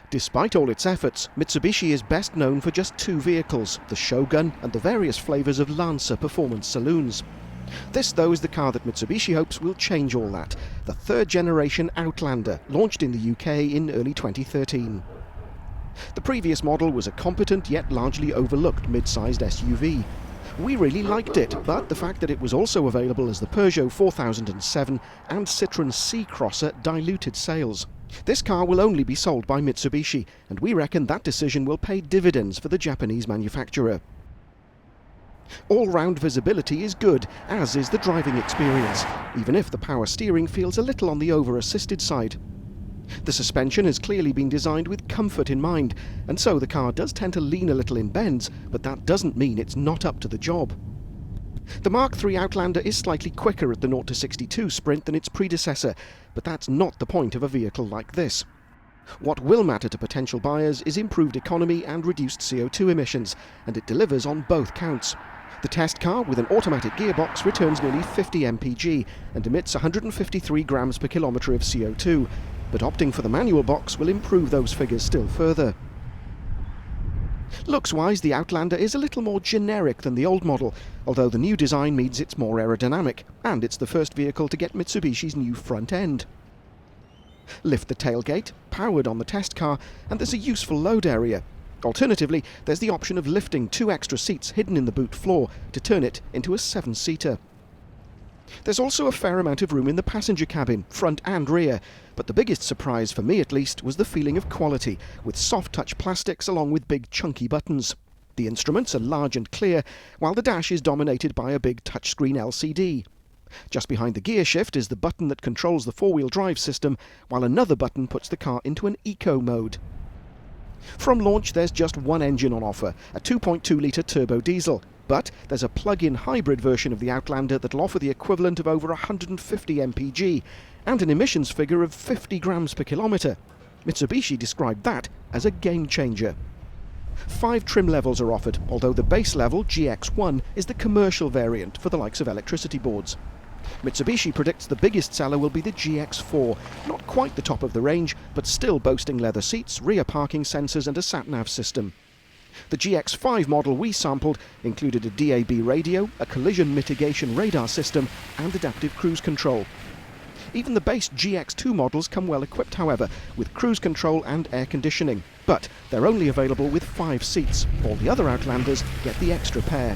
Despite all its efforts, Mitsubishi is best known for just two vehicles, the Shogun and the various flavours of Lancer performance saloons. This, though, is the car that Mitsubishi hopes will change all that, the third-generation Outlander, launched in the UK in early 2013. The previous model was a competent yet largely overlooked mid-sized SUV. We really liked it, but the fact that it was also available as the Peugeot 4007 and Citroën C-Crosser diluted sales. This car will only be sold by Mitsubishi, and we reckon that decision will pay dividends for the Japanese manufacturer. All-round visibility is good, as is the driving experience, even if the power steering feels a little on the over-assisted side. The suspension has clearly been designed with comfort in mind, and so the car does tend to lean a little in bends, but that doesn't mean it's not up to the job. The Mark III Outlander is slightly quicker at the 0-62 sprint than its predecessor, but that's not the point of a vehicle like this. What will matter to potential buyers is improved economy and reduced CO2 emissions, and it delivers on both counts. The test car with an automatic gearbox returns nearly 50 mpg and emits 153 grams per kilometre of CO2, but opting for the manual box will improve those figures still further. Looks-wise, the Outlander is a little more generic than the old model, although the new design means it's more aerodynamic, and it's the first vehicle to get Mitsubishi's new front end. Lift the tailgate, powered on the test car, and there's a useful load area. Alternatively, there's the option of lifting two extra seats hidden in the boot floor to turn it into a 7-seater. There's also a fair amount of room in the passenger cabin, front and rear, but the biggest surprise, for me at least, was the feeling of quality, with soft-touch plastics along with big chunky buttons. The instruments are large and clear, while the dash is dominated by a big touchscreen LCD. Just behind the gear shift is the button that controls the four-wheel drive system, while another button puts the car into an eco mode. From launch, there's just one engine on offer, a 2.2-litre turbo diesel. But there's a plug-in hybrid version of the Outlander that'll offer the equivalent of over 150 mpg and an emissions figure of 50 grams per kilometre. Mitsubishi described that as a game-changer. 5 trim levels are offered, although the base level, GX1, is the commercial variant for the likes of electricity boards. Mitsubishi predicts the biggest seller will be the GX4, not quite the top of the range, but still boasting leather seats, rear parking sensors and a sat-nav system. The GX5 model we sampled included a DAB radio, a collision mitigation radar system and adaptive cruise control. Even the base GX2 models come well equipped, however, with cruise control and air conditioning, but they're only available with 5 seats. All the other Outlanders get the extra pair.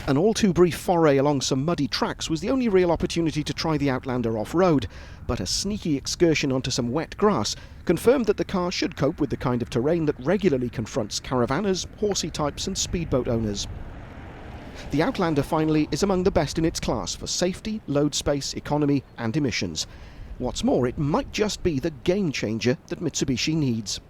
An all-too-brief foray along some muddy tracks was the only real opportunity to try the Outlander off-road, but a sneaky excursion onto some wet grass confirmed that the car should cope with the kind of terrain that regularly confronts caravanners, horsey types and speedboat owners. The Outlander, finally, is among the best in its class for safety, load space, economy and emissions. What's more, it might just be the game-changer that Mitsubishi needs.